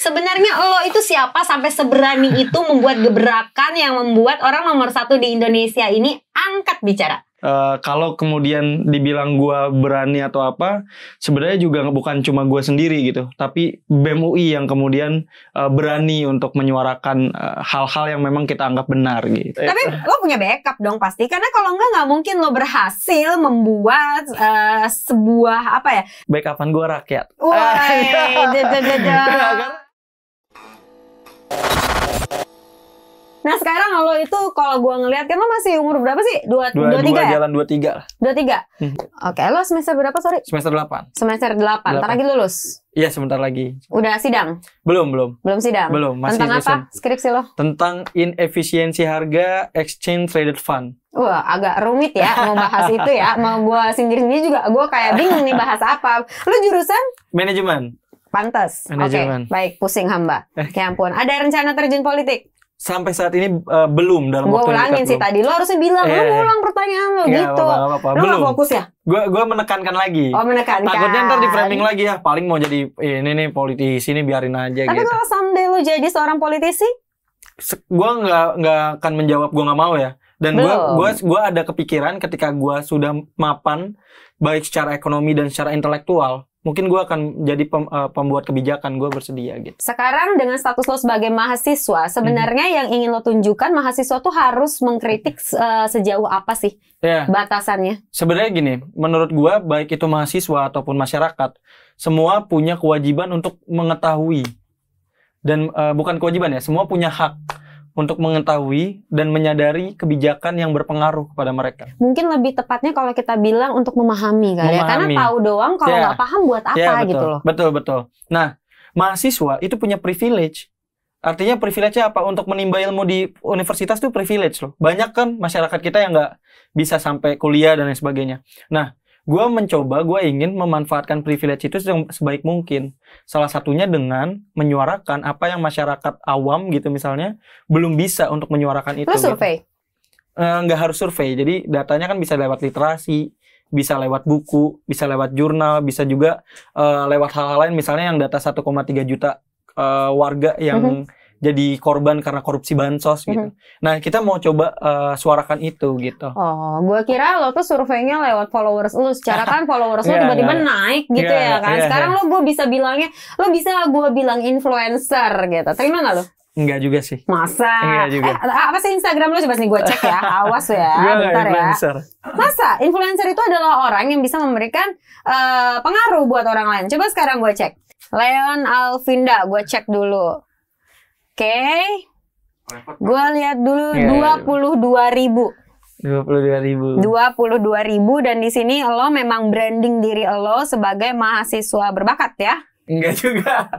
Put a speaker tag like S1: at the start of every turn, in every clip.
S1: Sebenarnya lo itu siapa sampai seberani itu membuat gebrakan yang membuat orang nomor 1 di Indonesia ini angkat bicara?
S2: Kalau kemudian dibilang gue berani atau apa, sebenarnya juga bukan cuma gue sendiri gitu, tapi BEM UI yang kemudian berani untuk menyuarakan hal-hal yang memang kita anggap benar gitu.
S1: Tapi lo punya backup dong pasti, karena kalau nggak mungkin lo berhasil membuat sebuah apa ya?
S2: Backupan gue rakyat.
S1: Nah sekarang lo itu kalau gue ngeliat kan lo masih umur berapa sih? 23 ya?
S2: Jalan 23.
S1: 23? Oke, lo semester berapa sorry?
S2: Semester 8.
S1: Semester 8, ntar lagi lulus?
S2: Iya sebentar lagi.
S1: Udah sidang?
S2: Belum
S1: sidang?
S2: Belum, masih
S1: tentang
S2: dosen.
S1: apa skripsi lo?
S2: Tentang inefisiensi harga exchange traded fund.
S1: Wah agak rumit ya mau bahas itu ya. Mau gue sendiri juga gue kayak bingung nih bahas apa. Lo jurusan?
S2: Manajemen.
S1: Pantes. Oke, baik, pusing hamba. Ya ampun, ada rencana terjun politik?
S2: Sampai saat ini belum dalam waktu yang dekat. Gue
S1: ulangin sih tadi, lo harusnya bilang, lo ulang pertanyaan lo gitu. Lo gak fokus ya?
S2: Gue menekankan lagi.
S1: Oh menekankan.
S2: Takutnya ntar di framing lagi ya, paling mau jadi ini nih politisi nih biarin aja.
S1: Tapi
S2: gitu.
S1: kalau someday lo jadi seorang politisi?
S2: Gue nggak akan menjawab gue nggak mau ya. Dan gue ada kepikiran ketika gue sudah mapan baik secara ekonomi dan secara intelektual, mungkin gue akan jadi pembuat kebijakan, gue bersedia gitu.
S1: Sekarang dengan status lo sebagai mahasiswa, sebenarnya yang ingin lo tunjukkan mahasiswa tuh harus mengkritik sejauh apa sih batasannya? Sebenarnya
S2: gini, menurut gue baik itu mahasiswa ataupun masyarakat, semua punya kewajiban untuk mengetahui. Dan bukan kewajiban ya, semua punya hak untuk mengetahui dan menyadari kebijakan yang berpengaruh kepada mereka.
S1: Mungkin lebih tepatnya kalau kita bilang untuk memahami kali ya, karena tahu doang kalau nggak paham buat apa
S2: betul,
S1: gitu loh.
S2: Betul. Nah, mahasiswa itu punya privilege. Artinya privilege-nya apa? Untuk menimba ilmu di universitas itu privilege loh. Banyak kan masyarakat kita yang nggak bisa sampai kuliah dan lain sebagainya. Nah, gue ingin memanfaatkan privilege itu sebaik mungkin. Salah satunya dengan menyuarakan apa yang masyarakat awam gitu misalnya belum bisa untuk menyuarakan itu.
S1: Lo survei?
S2: Nggak harus survei. Jadi datanya kan bisa lewat literasi, bisa lewat buku, bisa lewat jurnal, bisa juga lewat hal-hal lain. Misalnya yang data 1,3 juta warga yang jadi korban karena korupsi bansos gitu. Nah, kita mau coba suarakan itu gitu.
S1: Oh, gue kira lo tuh surveinya lewat followers lo. Secara kan followers lo tiba-tiba naik gitu ya kan. Sekarang lo gue bisa bilangnya, lo bisa gue bilang influencer gitu. Terima gak lo?
S2: Enggak juga sih.
S1: Masa?
S2: Enggak juga.
S1: Apa sih Instagram lo? Coba nih gue cek ya. Awas ya, bentar ya. Masa? Influencer itu adalah orang yang bisa memberikan pengaruh buat orang lain. Coba sekarang gue cek. Leon Alvinda, gue cek dulu. Oke, gue lihat dulu 22.000. 22.000 dan di sini lo memang branding diri lo sebagai mahasiswa berbakat ya?
S2: Enggak juga.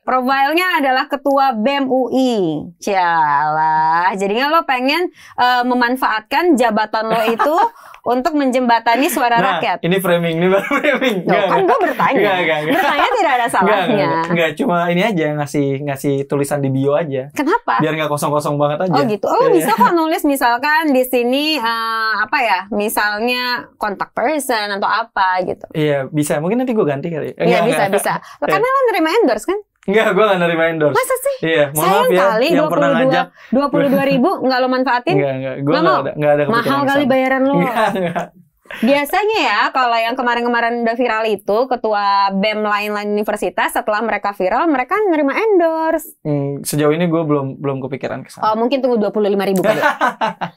S1: Profilnya adalah ketua BEM UI. Cialah, jadinya lo pengen memanfaatkan jabatan lo itu untuk menjembatani suara rakyat.
S2: Ini framing, ini baru framing.
S1: Kan gue bertanya. Bertanya tidak ada salahnya.
S2: Enggak, cuma ini aja ngasih tulisan di bio aja.
S1: Kenapa?
S2: Biar nggak kosong-kosong banget aja.
S1: Oh gitu. Oh bisa kok nulis misalkan di sini apa ya? Misalnya contact person atau apa gitu.
S2: Iya, bisa. Mungkin nanti gue ganti kali.
S1: Iya, bisa. Karena lo nerima endorse kan?
S2: Enggak, gue gak nerima endorse.
S1: Masa sih?
S2: Iya, mohon maaf ya
S1: kali,
S2: yang pernah ngajak
S1: 22.000 nggak lo manfaatin?
S2: Enggak, gue gak ada kepikiran.
S1: Mahal kali bayaran lo.
S2: Enggak.
S1: Biasanya ya, kalau yang kemarin-kemarin udah viral itu, ketua BEM lain-lain universitas, setelah mereka viral, mereka nerima endorse.
S2: Sejauh ini gue belum kepikiran kesana.
S1: Oh, mungkin tunggu 25.000 kali.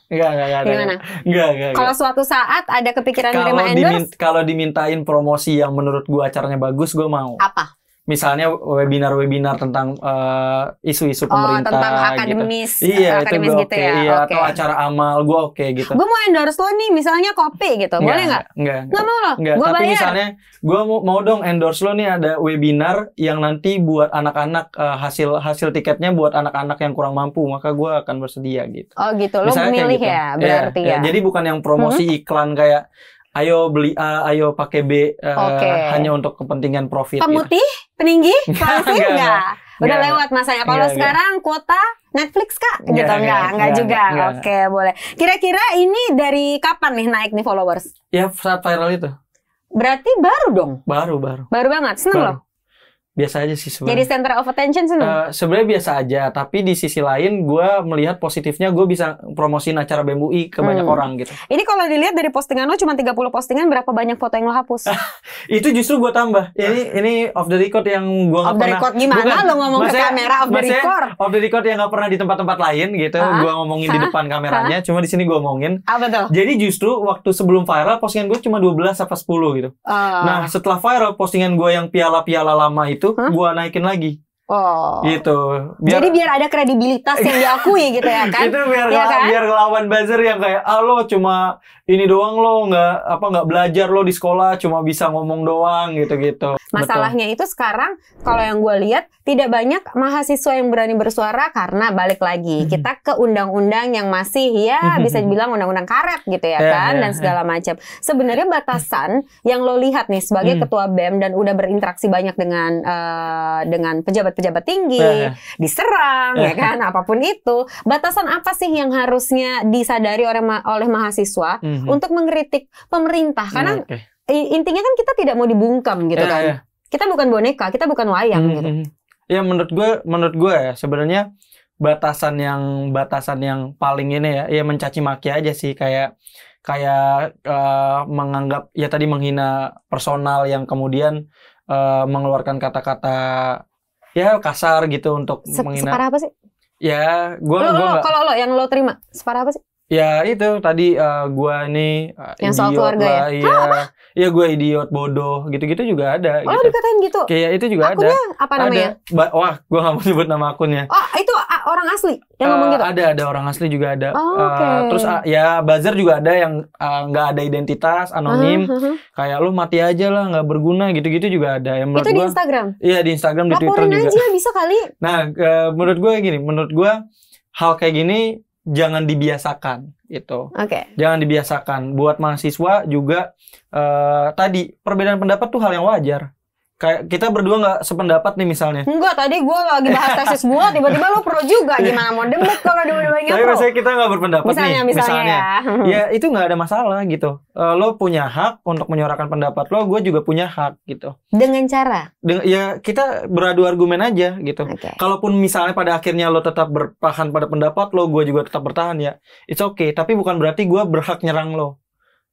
S2: Enggak.
S1: Gimana?
S2: Enggak.
S1: Kalau suatu saat ada kepikiran nerima endorse?
S2: Kalau dimintain promosi yang menurut gue acaranya bagus, gue mau.
S1: Apa?
S2: Misalnya webinar tentang isu-isu pemerintah
S1: tentang akademis,
S2: gitu. Iya,
S1: akademis
S2: itu
S1: gitu ya.
S2: Iya, atau acara amal, gue oke gitu.
S1: Gue mau endorse lo nih, misalnya kopi gitu. Boleh nggak?
S2: Enggak
S1: mau lo.
S2: Enggak, tapi bayar. Misalnya gue mau dong endorse lo nih, ada webinar yang nanti buat anak-anak hasil tiketnya buat anak-anak yang kurang mampu, maka gue akan bersedia gitu.
S1: Oh gitu, lo milih gitu. Ya berarti ya.
S2: Jadi bukan yang promosi iklan kayak ayo beli A, ayo pakai B, hanya untuk kepentingan profit.
S1: Pemutih,
S2: gitu.
S1: Peninggi, langsung enggak? Udah lewat masanya. Kalau sekarang kuota Netflix kak? Gitu enggak juga. Oke, boleh. Kira-kira ini dari kapan nih naik nih followers?
S2: Ya saat viral itu.
S1: Berarti baru dong?
S2: Baru.
S1: Baru banget, seneng loh.
S2: biasa aja sih sebenarnya.
S1: Jadi center of attention seneng?
S2: Sebenarnya biasa aja, tapi di sisi lain gue melihat positifnya gue bisa promosiin acara BEM UI ke banyak orang gitu.
S1: Ini kalau dilihat dari postingan lo cuma 30 postingan, berapa banyak foto yang lo hapus?
S2: Itu justru gue tambah. Ini off the record yang gue nggak pernah.
S1: Off the record gimana? Lo ngomong ke kamera off the record?
S2: Off the record yang nggak pernah di tempat-tempat lain gitu. Gue ngomongin di depan kameranya, cuma di sini gue omongin.
S1: Apa tuh?
S2: Jadi justru waktu sebelum viral postingan gue cuma 12 apa 10 gitu. Nah setelah viral postingan gue yang piala-piala lama itu gue naikin lagi. Gitu.
S1: Jadi biar ada kredibilitas yang diakui gitu ya kan?
S2: Itu biar ngelawan buzzer yang kayak lo cuma ini doang, lo nggak belajar, lo di sekolah cuma bisa ngomong doang gitu.
S1: Masalahnya itu sekarang kalau yang gue lihat tidak banyak mahasiswa yang berani bersuara karena balik lagi kita ke undang-undang yang masih bisa dibilang undang-undang karet gitu ya kan dan segala macam. Sebenarnya batasan yang lo lihat nih sebagai ketua BEM dan udah berinteraksi banyak dengan pejabat-pejabat tinggi, diserang ya kan, apapun itu. Batasan apa sih yang harusnya disadari oleh mahasiswa untuk mengkritik pemerintah? Karena intinya kan kita tidak mau dibungkam gitu kan. Kita bukan boneka, kita bukan wayang gitu.
S2: Ya menurut gue ya sebenarnya batasan yang paling ini ya mencaci maki aja sih, kayak menganggap ya tadi menghina personal yang kemudian mengeluarkan kata-kata ya kasar gitu untuk menghina.
S1: Separah apa sih?
S2: Ya,
S1: kalau lo yang lo terima separah apa sih?
S2: Ya itu tadi gue ini
S1: yang soal keluarga
S2: lah, iya gue idiot, bodoh, gitu-gitu juga ada.
S1: Oh, gitu. Dikatain gitu?
S2: Kayak itu juga
S1: akunnya
S2: ada.
S1: Apa namanya?
S2: Wah, gue nggak mau sebut nama akunnya.
S1: Oh, itu orang asli yang ngomong gitu?
S2: Ada orang asli juga ada.
S1: Okay.
S2: Terus ya buzzer juga ada yang nggak ada identitas, anonim. Kayak lu mati aja lah, nggak berguna, gitu-gitu juga ada. Yang
S1: itu di Instagram?
S2: Iya di Instagram, di Twitter juga.
S1: Laporin aja bisa kali.
S2: Nah, menurut gue hal kayak gini jangan dibiasakan gitu. Jangan dibiasakan. Buat mahasiswa juga tadi perbedaan pendapat tuh hal yang wajar. Kayak kita berdua nggak sependapat nih misalnya.
S1: Enggak, tadi gue lagi bahas tesis gue, tiba-tiba lo pro juga. Gimana mau debat kalau dua-duanya pro?
S2: Tapi misalnya kita nggak berpendapat
S1: misalnya
S2: ya itu nggak ada masalah gitu. Lo punya hak untuk menyuarakan pendapat lo, gue juga punya hak gitu.
S1: Dengan cara?
S2: Ya kita beradu argumen aja gitu. Kalaupun misalnya pada akhirnya lo tetap bertahan pada pendapat lo, gue juga tetap bertahan ya, it's okay. Tapi bukan berarti gue berhak nyerang lo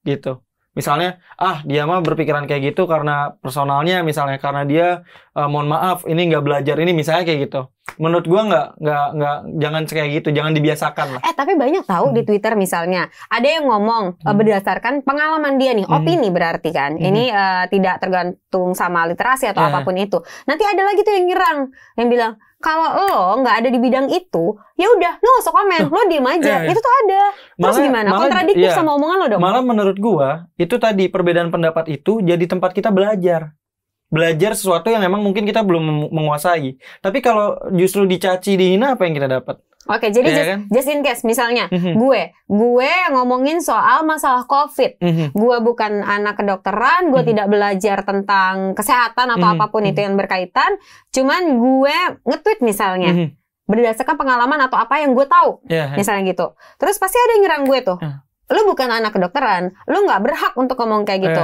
S2: gitu. Misalnya, dia mah berpikiran kayak gitu karena personalnya, misalnya karena dia mohon maaf ini nggak belajar ini, misalnya kayak gitu. Menurut gua nggak jangan kayak gitu, jangan dibiasakan lah.
S1: Tapi banyak tahu di Twitter misalnya ada yang ngomong berdasarkan pengalaman dia nih, opini berarti kan. Ini tidak tergantung sama literasi atau apapun itu. Nanti ada lagi tuh yang nyerang, yang bilang kalau lo nggak ada di bidang itu, ya udah lo nggak usah komen, lo diem aja. Itu tuh ada. Terus gimana? Kontradiktif sama omongan lo dong.
S2: Malah menurut gua itu tadi perbedaan pendapat itu jadi tempat kita belajar sesuatu yang memang mungkin kita belum menguasai. Tapi kalau justru dicaci, dihina, apa yang kita dapat?
S1: Oke, jadi just in case misalnya gue ngomongin soal masalah COVID, gue bukan anak kedokteran, gue tidak belajar tentang kesehatan atau apapun itu yang berkaitan, cuman gue nge-tweet misalnya berdasarkan pengalaman atau apa yang gue tahu, misalnya gitu. Terus pasti ada yang nyerang gue tuh. Lu bukan anak kedokteran, lu nggak berhak untuk ngomong kayak gitu.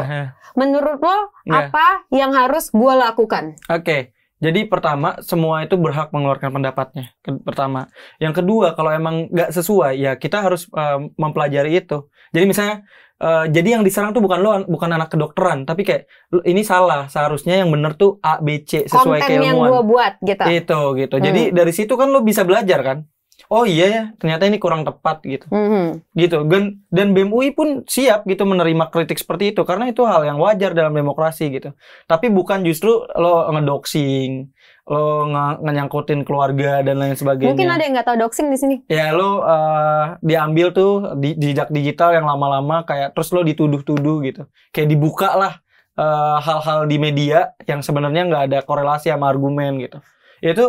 S1: Menurut lo apa yang harus gue lakukan?
S2: Oke. Jadi pertama, semua itu berhak mengeluarkan pendapatnya. Pertama. Yang kedua, kalau emang nggak sesuai, ya kita harus mempelajari itu. Jadi misalnya, jadi yang diserang tuh bukan anak kedokteran, tapi kayak ini salah. Seharusnya yang bener tuh A, B, C sesuai keilmuan.
S1: Konten yang gue buat gitu.
S2: Gitu. Jadi dari situ kan lo bisa belajar kan. Oh iya ya, ternyata ini kurang tepat gitu. Gitu. Dan BEM UI pun siap gitu menerima kritik seperti itu karena itu hal yang wajar dalam demokrasi gitu. Tapi bukan justru lo ngedoxing, lo nyangkutin keluarga dan lain sebagainya.
S1: Mungkin ada yang nggak tahu doxing di sini.
S2: Ya lo diambil tuh jejak digital yang lama-lama kayak terus lo dituduh-tuduh gitu. Kayak dibuka lah hal-hal di media yang sebenarnya nggak ada korelasi sama argumen gitu.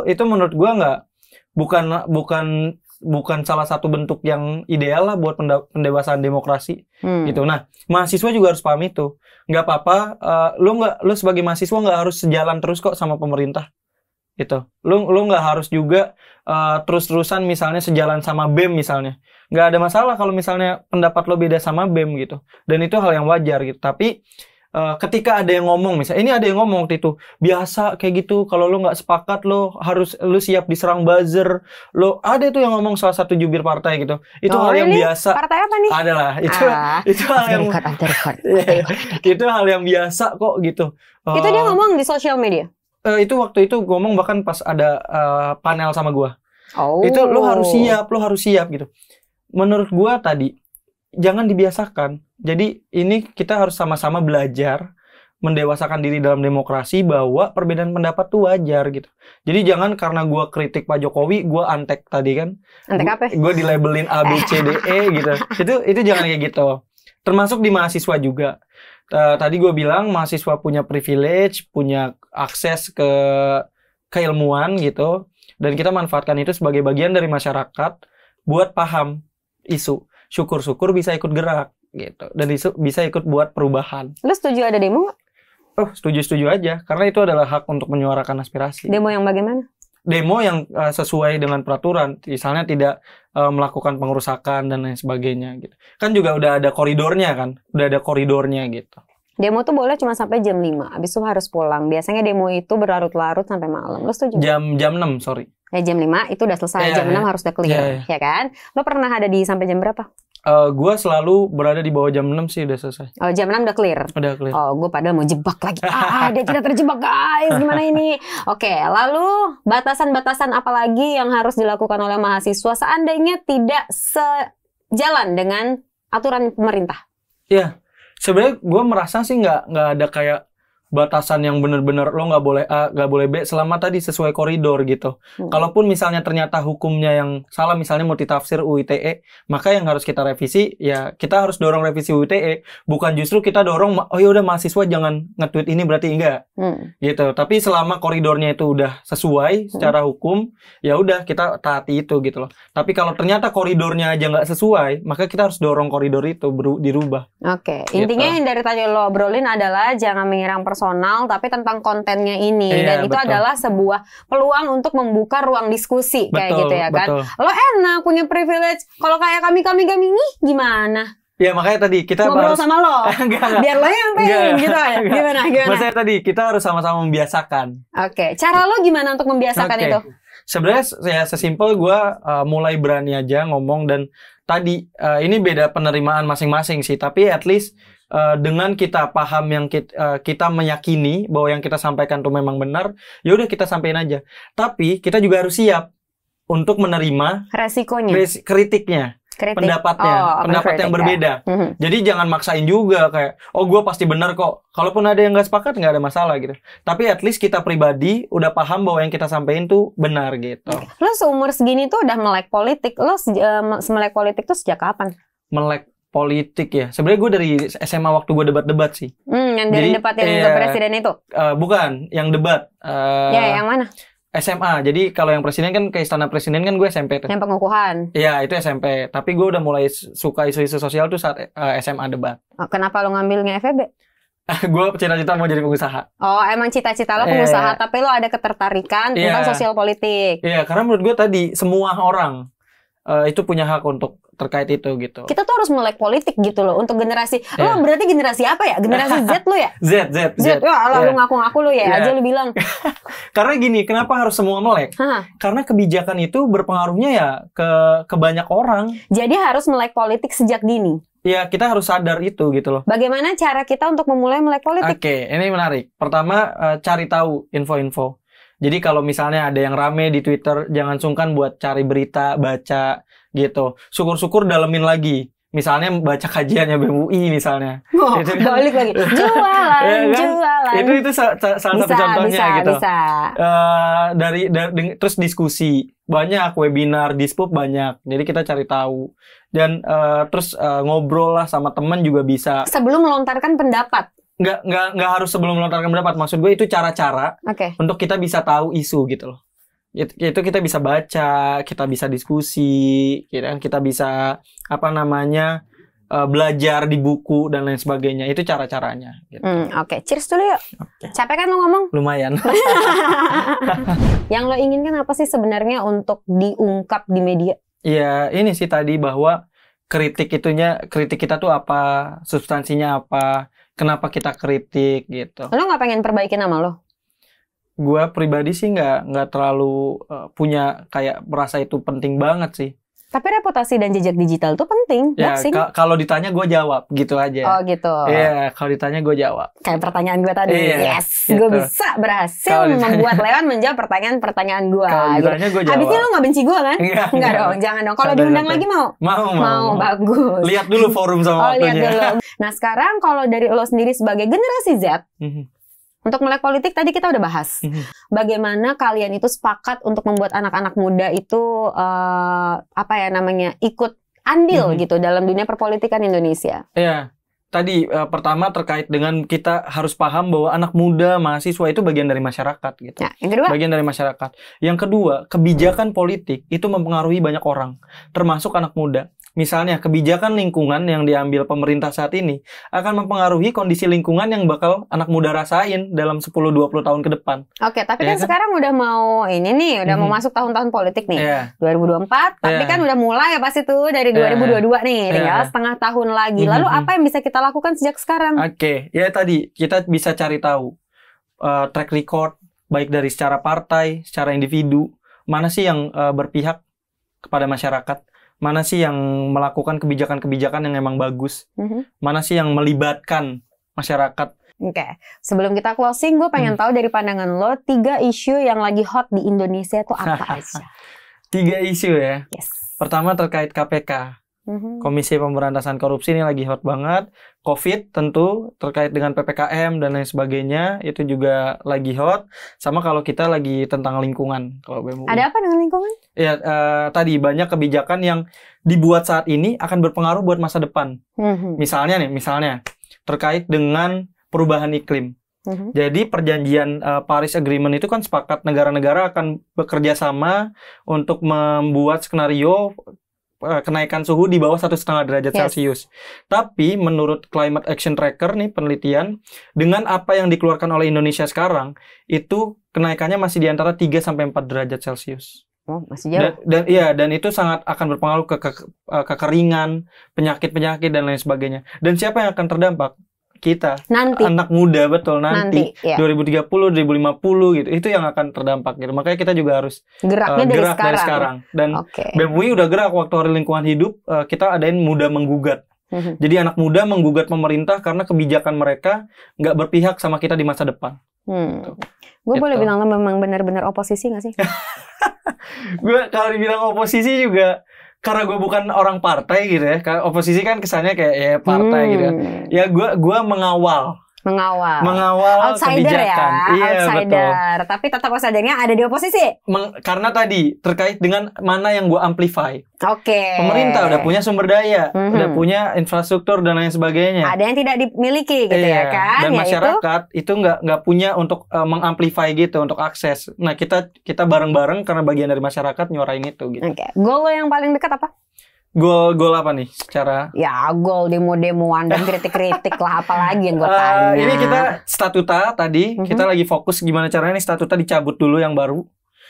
S2: Itu menurut gua bukan salah satu bentuk yang ideal lah buat pendewasaan demokrasi gitu. Nah, mahasiswa juga harus paham itu. Nggak apa-apa, lu sebagai mahasiswa nggak harus sejalan terus kok sama pemerintah gitu. Lu nggak harus juga terus-terusan misalnya sejalan sama BEM misalnya. Nggak ada masalah kalau misalnya pendapat lo beda sama BEM gitu. Dan itu hal yang wajar gitu. Tapi ketika ada yang ngomong, misalnya ini ada yang ngomong waktu itu, biasa kayak gitu, kalau lo nggak sepakat lo siap diserang buzzer, lo ada itu yang ngomong salah satu jubir partai gitu, itu hal yang biasa.
S1: Partai apa nih?
S2: Adalah itu hal yang itu hal yang biasa kok gitu.
S1: Itu dia ngomong di sosial media.
S2: Itu waktu itu ngomong bahkan pas ada panel sama gua. Itu lo harus siap gitu. Menurut gua tadi jangan dibiasakan. Jadi ini kita harus sama-sama belajar mendewasakan diri dalam demokrasi bahwa perbedaan pendapat tuh wajar gitu. Jadi jangan karena gua kritik Pak Jokowi, gua antek tadi kan.
S1: Antek apa?
S2: Gua dilabelin A B C D E gitu. Itu jangan kayak gitu. Termasuk di mahasiswa juga. Tadi gua bilang mahasiswa punya privilege, punya akses ke keilmuan gitu, dan kita manfaatkan itu sebagai bagian dari masyarakat buat paham isu. Syukur-syukur bisa ikut gerak gitu, dan bisa ikut buat perubahan.
S1: Lu setuju ada demo nggak?
S2: Setuju aja, karena itu adalah hak untuk menyuarakan aspirasi.
S1: Demo yang bagaimana?
S2: Demo yang sesuai dengan peraturan, misalnya tidak melakukan pengerusakan dan lain sebagainya gitu. Kan juga udah ada koridornya gitu.
S1: Demo tuh boleh cuma sampai jam 5, abis itu harus pulang. Biasanya demo itu berlarut-larut sampai malam. Lu setuju?
S2: Jam 6, sorry.
S1: Jam 5 itu udah selesai, jam 6 harus udah clear, ya kan? Lo pernah ada di sampai jam berapa?
S2: Gue selalu berada di bawah jam 6 sih udah selesai.
S1: Jam 6 udah clear?
S2: Udah clear.
S1: Gue padahal mau jebak lagi. Dia tidak terjebak guys, gimana ini? Oke, lalu batasan-batasan apa lagi yang harus dilakukan oleh mahasiswa seandainya tidak sejalan dengan aturan pemerintah?
S2: Iya, sebenarnya gue merasa sih nggak ada kayak batasan yang benar-benar lo nggak boleh A, nggak boleh B selama tadi sesuai koridor gitu. Kalaupun misalnya ternyata hukumnya yang salah, misalnya multitafsir UU ITE, maka yang harus kita revisi, ya kita harus dorong revisi UU ITE, bukan justru kita dorong, oh ya udah mahasiswa jangan nge-tweet ini berarti enggak, gitu. Tapi selama koridornya itu udah sesuai secara hukum, ya udah kita taati itu gitu loh. Tapi kalau ternyata koridornya aja nggak sesuai, maka kita harus dorong koridor itu dirubah.
S1: Oke, intinya yang dari tadi lo obrolin adalah jangan menyerang personal, tapi tentang kontennya ini. Dan itu adalah sebuah peluang untuk membuka ruang diskusi, kayak gitu ya kan. Lo enak punya privilege, kalau kayak kami ini gimana?
S2: Ya makanya tadi kita
S1: ngobrol sama lo, biar lo yang pengen gitu ya. Gimana?
S2: Maksudnya tadi kita harus sama-sama membiasakan.
S1: Oke, cara lo gimana untuk membiasakan itu?
S2: Sebenarnya ya sesimpel gue mulai berani aja ngomong, dan tadi ini beda penerimaan masing-masing sih, tapi at least dengan kita paham yang kita meyakini bahwa yang kita sampaikan itu memang benar, ya udah kita sampaikan aja. Tapi kita juga harus siap untuk menerima
S1: resikonya,
S2: kritiknya, pendapat yang berbeda. Jadi jangan maksain juga kayak, oh gue pasti benar kok. Kalaupun ada yang nggak sepakat nggak ada masalah gitu. Tapi at least kita pribadi udah paham bahwa yang kita sampaikan tuh benar gitu.
S1: Lo seumur segini tuh udah melek politik. Lo melek politik tuh sejak kapan?
S2: Melek politik ya. Sebenarnya gue dari SMA waktu gue debat-debat sih.
S1: Yang dari debat yang ke presiden itu?
S2: Bukan, yang debat.
S1: Yang mana?
S2: SMA. Jadi kalau yang presiden kan ke istana presiden kan gue SMP tuh.
S1: Yang pengukuhan?
S2: Iya, itu SMP. Tapi gue udah mulai suka isu-isu sosial tuh saat SMA debat.
S1: Kenapa lo ngambilnya FEB?
S2: Gue cita-cita mau jadi pengusaha.
S1: Oh, emang cita-cita lo pengusaha, tapi lo ada ketertarikan tentang sosial politik.
S2: Iya, karena menurut gue tadi semua orang itu punya hak untuk terkait itu gitu.
S1: Kita tuh harus melek politik gitu loh untuk generasi. Lo berarti generasi apa ya? Generasi Z lo ya?
S2: Z.
S1: Wah, lo ngaku-ngaku lo ya aja lo bilang.
S2: Karena gini, kenapa harus semua melek? Karena kebijakan itu berpengaruhnya ya ke banyak orang.
S1: Jadi harus melek politik sejak dini.
S2: Ya, kita harus sadar itu gitu loh.
S1: Bagaimana cara kita untuk memulai melek politik?
S2: Oke, ini menarik. Pertama, cari tahu info-info. Jadi kalau misalnya ada yang rame di Twitter, jangan sungkan buat cari berita, baca gitu. Syukur-syukur dalemin lagi. Misalnya baca kajiannya BEM UI misalnya.
S1: Itu kan, balik lagi. Jualan.
S2: Itu salah satu contohnya gitu.
S1: Bisa.
S2: Terus diskusi. Banyak webinar, dispub banyak. Jadi kita cari tahu. Dan terus ngobrol lah sama teman juga bisa.
S1: Sebelum melontarkan pendapat.
S2: Nggak harus sebelum melontarkan pendapat. Maksud gue itu cara-cara untuk kita bisa tahu isu gitu loh. Itu kita bisa baca, kita bisa diskusi, kita bisa belajar di buku dan lain sebagainya. Itu cara-caranya. Gitu.
S1: Oke, cheers dulu yuk. Capek kan lo ngomong?
S2: Lumayan.
S1: Yang lo inginkan apa sih sebenarnya untuk diungkap di media?
S2: Ya ini sih tadi bahwa kritik kita tuh apa, substansinya apa. kenapa kita kritik gitu.
S1: Lo nggak pengen perbaiki nama lo?
S2: Gue pribadi sih nggak terlalu punya kayak merasa itu penting banget sih.
S1: Tapi reputasi dan jejak digital tuh penting.
S2: Ya, kalau ditanya gue jawab gitu aja.
S1: Oh gitu.
S2: Iya, kalau ditanya gue jawab.
S1: Kayak pertanyaan gue tadi. Yes, gitu. Gue bisa berhasil membuat Leon menjawab pertanyaan gue.
S2: Kalau ditanya gue jawab.
S1: Habisnya lo nggak benci gue kan? Enggak dong, jangan dong. Kalau diundang lagi mau? Mau, bagus.
S2: Lihat dulu forum sama waktunya.
S1: Lihat dulu. Nah sekarang kalau dari lo sendiri sebagai generasi Z, untuk melek politik tadi kita udah bahas. Bagaimana kalian itu sepakat untuk membuat anak-anak muda itu ikut andil gitu dalam dunia perpolitikan Indonesia.
S2: Iya. Tadi pertama terkait dengan kita harus paham bahwa anak muda, mahasiswa itu bagian dari masyarakat gitu.
S1: Nah, yang kedua?
S2: Bagian dari masyarakat. Yang kedua, kebijakan politik itu mempengaruhi banyak orang, termasuk anak muda. Misalnya, kebijakan lingkungan yang diambil pemerintah saat ini akan mempengaruhi kondisi lingkungan yang bakal anak muda rasain dalam 10-20 tahun ke depan.
S1: Oke, tapi kan sekarang udah mau mau masuk tahun-tahun politik nih. 2024, tapi kan udah mulai ya pasti tuh dari 2022 nih, tinggal setengah tahun lagi. Lalu apa yang bisa kita lakukan sejak sekarang?
S2: Oke, ya tadi kita bisa cari tahu track record, baik dari secara partai, secara individu, mana sih yang berpihak kepada masyarakat. Mana sih yang melakukan kebijakan-kebijakan yang emang bagus? Mana sih yang melibatkan masyarakat?
S1: Oke. Sebelum kita closing, gue pengen tahu dari pandangan lo, 3 isu yang lagi hot di Indonesia itu apa aja?
S2: 3 isu ya?
S1: Yes.
S2: Pertama terkait KPK. Komisi Pemberantasan Korupsi ini lagi hot banget. COVID tentu terkait dengan PPKM dan lain sebagainya itu juga lagi hot. Sama kalau kita lagi tentang lingkungan. Kalau BEM UI.
S1: Ada apa dengan lingkungan?
S2: Ya tadi banyak kebijakan yang dibuat saat ini akan berpengaruh buat masa depan. Misalnya terkait dengan perubahan iklim. Jadi perjanjian Paris Agreement itu kan sepakat negara-negara akan bekerja sama untuk membuat skenario kenaikan suhu di bawah 1,5 derajat Celcius. Tapi menurut Climate Action Tracker nih penelitian, dengan apa yang dikeluarkan oleh Indonesia sekarang, itu kenaikannya masih di antara 3-4 derajat Celcius.
S1: Oh, masih jauh.
S2: Dan itu sangat akan berpengaruh ke kekeringan, penyakit-penyakit dan lain sebagainya. Dan siapa yang akan terdampak? Kita,
S1: nanti.
S2: Anak muda, betul, nanti
S1: ya.
S2: 2030, 2050 gitu, itu yang akan terdampak gitu. Makanya kita juga harus
S1: gerak dari sekarang.
S2: Dan BEM UI udah gerak waktu Hari Lingkungan Hidup, kita adain Muda Menggugat. Jadi anak muda menggugat pemerintah karena kebijakan mereka nggak berpihak sama kita di masa depan.
S1: Gue boleh bilang lo memang benar-benar oposisi nggak sih?
S2: Gue kalau dibilang oposisi juga karena gue bukan orang partai gitu ya. Oposisi kan kesannya kayak partai gitu ya. Ya gue mengawal
S1: outsider
S2: kebijakan.
S1: Ya,
S2: iya,
S1: outsider.
S2: Betul.
S1: Tapi tetap outsidernya ada di oposisi.
S2: Karena tadi terkait dengan mana yang gue amplify.
S1: Pemerintah
S2: udah punya sumber daya, udah punya infrastruktur dan lain sebagainya.
S1: Ada yang tidak dimiliki gitu ya kan?
S2: Dan masyarakat itu nggak punya untuk mengamplify gitu, untuk akses. Nah kita bareng-bareng karena bagian dari masyarakat nyuarain itu gitu.
S1: Goal lo yang paling dekat apa?
S2: Goal apa nih secara?
S1: Ya goal demo-demoan dan kritik-kritik lah, apalagi yang gue tanya.
S2: Ini kita statuta tadi, kita lagi fokus gimana caranya nih statuta dicabut dulu yang baru.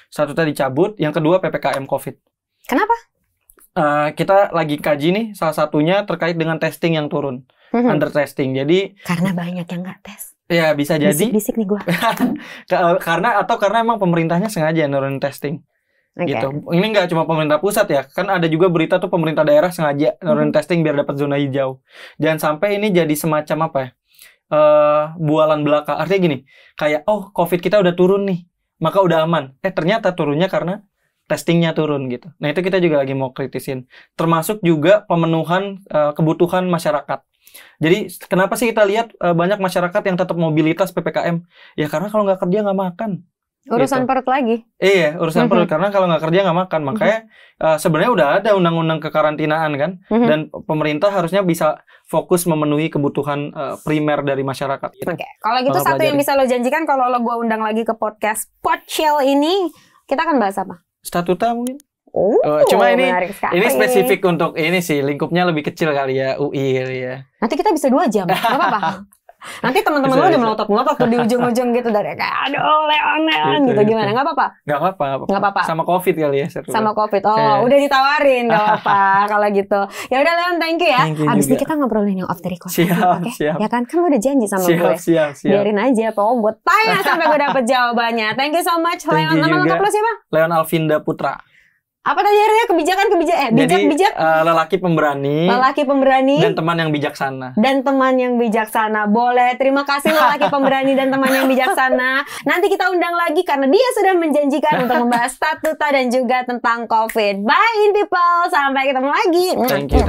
S2: Statuta dicabut, yang kedua PPKM COVID.
S1: Kenapa?
S2: Kita lagi kaji nih, salah satunya terkait dengan testing yang turun. Under testing, jadi
S1: karena banyak yang nggak tes.
S2: Ya bisa jadi.
S1: Bisik-bisik nih gue.
S2: karena emang pemerintahnya sengaja nurunin testing. Gitu. Ini nggak cuma pemerintah pusat ya, kan ada juga berita tuh pemerintah daerah sengaja nurunin testing biar dapat zona hijau. Jangan sampai ini jadi semacam apa ya, bualan belaka. Artinya gini, kayak COVID kita udah turun nih, maka udah aman. Ternyata turunnya karena testingnya turun gitu. Nah itu kita juga lagi mau kritisin. Termasuk juga pemenuhan kebutuhan masyarakat. Jadi kenapa sih kita lihat banyak masyarakat yang tetap mobilitas PPKM? Ya karena kalau nggak kerja nggak makan.
S1: Urusan perut lagi.
S2: Iya, urusan perut. Karena kalau nggak kerja nggak makan. Makanya sebenarnya udah ada undang-undang kekarantinaan kan. Dan pemerintah harusnya bisa fokus memenuhi kebutuhan primer dari masyarakat.
S1: Kalau gitu satu yang bisa lo janjikan kalau lo gue undang lagi ke podcast Potchill ini, kita akan bahas apa?
S2: Statuta mungkin. Cuma ini spesifik untuk ini sih, lingkupnya lebih kecil kali ya, UI kali ya.
S1: Nanti kita bisa 2 jam, nggak apa-apa. Nanti teman-teman lu udah melotot-melotot tuh di ujung-ujung gitu dari kayak aduh Leon gitu gimana? Nggak apa-apa?
S2: Nggak apa-apa. Sama COVID kali ya.
S1: Sama COVID. Oh, udah ditawarin nggak apa-apa kalau gitu. Ya udah Leon, thank you ya. Abis ini kita ngobrolin yang off the record.
S2: Siap.
S1: Ya kan lu udah janji sama gue.
S2: Siap.
S1: Biarin aja, pokoknya gue tanya sampai gue dapet jawabannya. Thank you so much Leon. Nama lengkap lu siapa?
S2: Leon Alvinda Putra.
S1: Apa tadi artinya bijak?
S2: Lelaki pemberani dan teman yang bijaksana. Boleh, terima kasih lelaki pemberani dan teman yang bijaksana. Nanti kita undang lagi karena dia sudah menjanjikan untuk membahas statuta dan juga tentang COVID. Bye people, sampai ketemu lagi. Thank you.